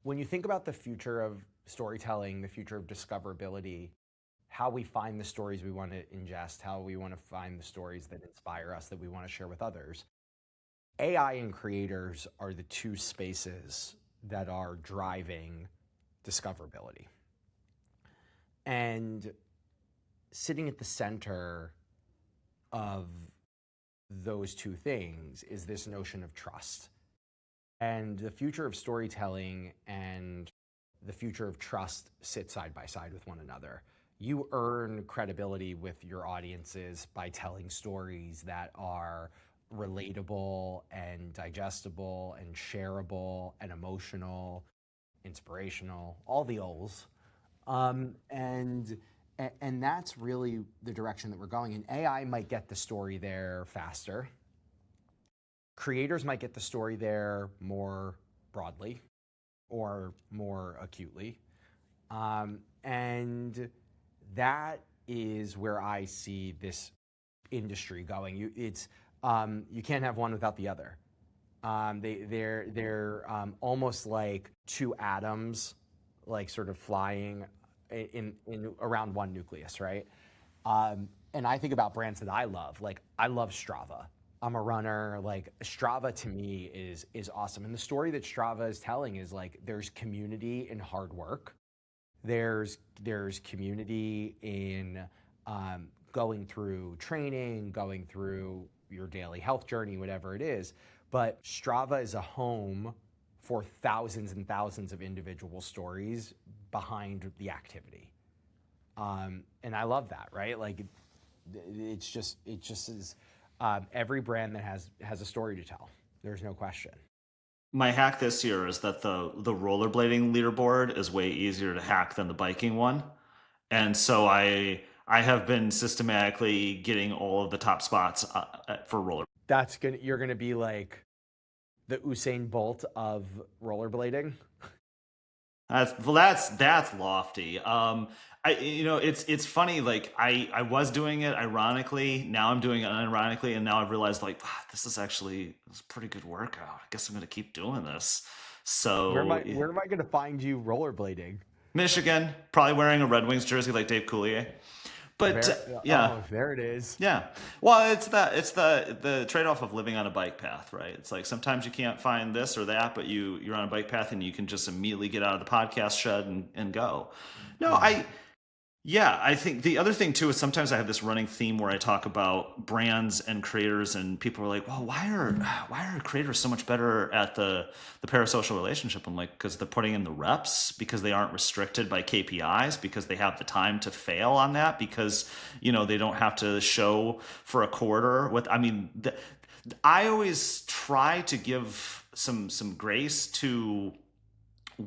When you think about the future of storytelling, the future of discoverability, how we find the stories we want to ingest, how we want to find the stories that inspire us, that we want to share with others, AI and creators are the two spaces that are driving discoverability. And sitting at the center of those two things is this notion of trust. And the future of storytelling and the future of trust sit side by side with one another. You earn credibility with your audiences by telling stories that are relatable and digestible and shareable and emotional, inspirational, all the O's. And that's really the direction that we're going. And AI might get the story there faster. Creators might get the story there more broadly or more acutely. And that is where I see this industry going. You can't have one without the other. They're almost like two atoms, like sort of flying in around one nucleus, right? And I think about brands that I love. Like I love Strava. I'm a runner. Like Strava to me is awesome. And the story that Strava is telling is like there's community in hard work. There's community in going through training, going through your daily health journey, whatever it is. But Strava is a home for thousands and thousands of individual stories behind the activity. And I love that, right? Like it just is every brand that has a story to tell. There's no question. My hack this year is that the rollerblading leaderboard is way easier to hack than the biking one. And so I have been systematically getting all of the top spots for roller. You're gonna be like the Usain Bolt of rollerblading. That's lofty. It's funny. Like I was doing it ironically. Now I'm doing it unironically, and now I've realized like this is a pretty good workout. I guess I'm gonna keep doing this. So where am I gonna find you rollerblading? Michigan, probably wearing a Red Wings jersey like Dave Coulier. But yeah, there it is. Yeah, well, it's the trade-off of living on a bike path, right? It's like sometimes you can't find this or that, but you're on a bike path and you can just immediately get out of the podcast shed and go. No, I think the other thing too is sometimes I have this running theme where I talk about brands and creators, and people are like, "Well, why are creators so much better at the parasocial relationship?" I'm like, because they're putting in the reps, because they aren't restricted by KPIs, because they have the time to fail on that, because they don't have to show for a quarter. I always try to give some grace to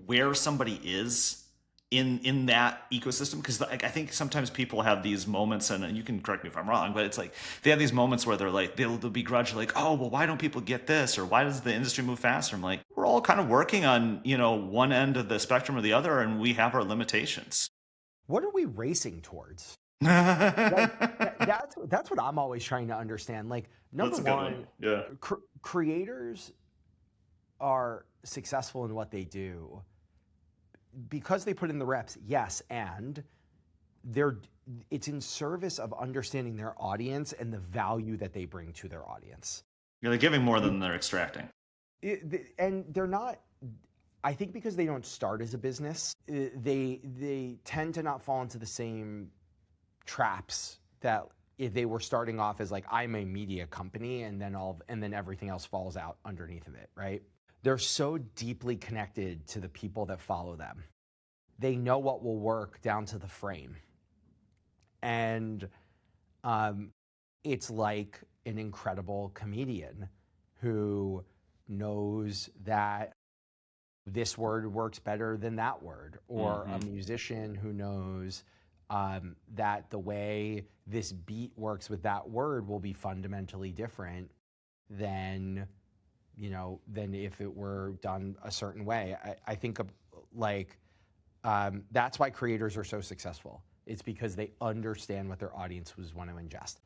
where somebody is in that ecosystem, because I think sometimes people have these moments, and you can correct me if I'm wrong, but it's like they have these moments where they're like they'll begrudge like, oh well, why don't people get this, or why does the industry move faster? I'm like, we're all kind of working on one end of the spectrum or the other, and we have our limitations. What are we racing towards? That's what I'm always trying to understand. Like number one, yeah, creators are successful in what they do because they put in the reps, yes, and it's in service of understanding their audience and the value that they bring to their audience. Yeah, they're giving more than they're extracting. And they're not, I think because they don't start as a business, they tend to not fall into the same traps that if they were starting off as like, I'm a media company, and then everything else falls out underneath of it, right? They're so deeply connected to the people that follow them. They know what will work down to the frame. And it's like an incredible comedian who knows that this word works better than that word, or a musician who knows that the way this beat works with that word will be fundamentally different than if it were done a certain way. I think that's why creators are so successful. It's because they understand what their audience was want to ingest.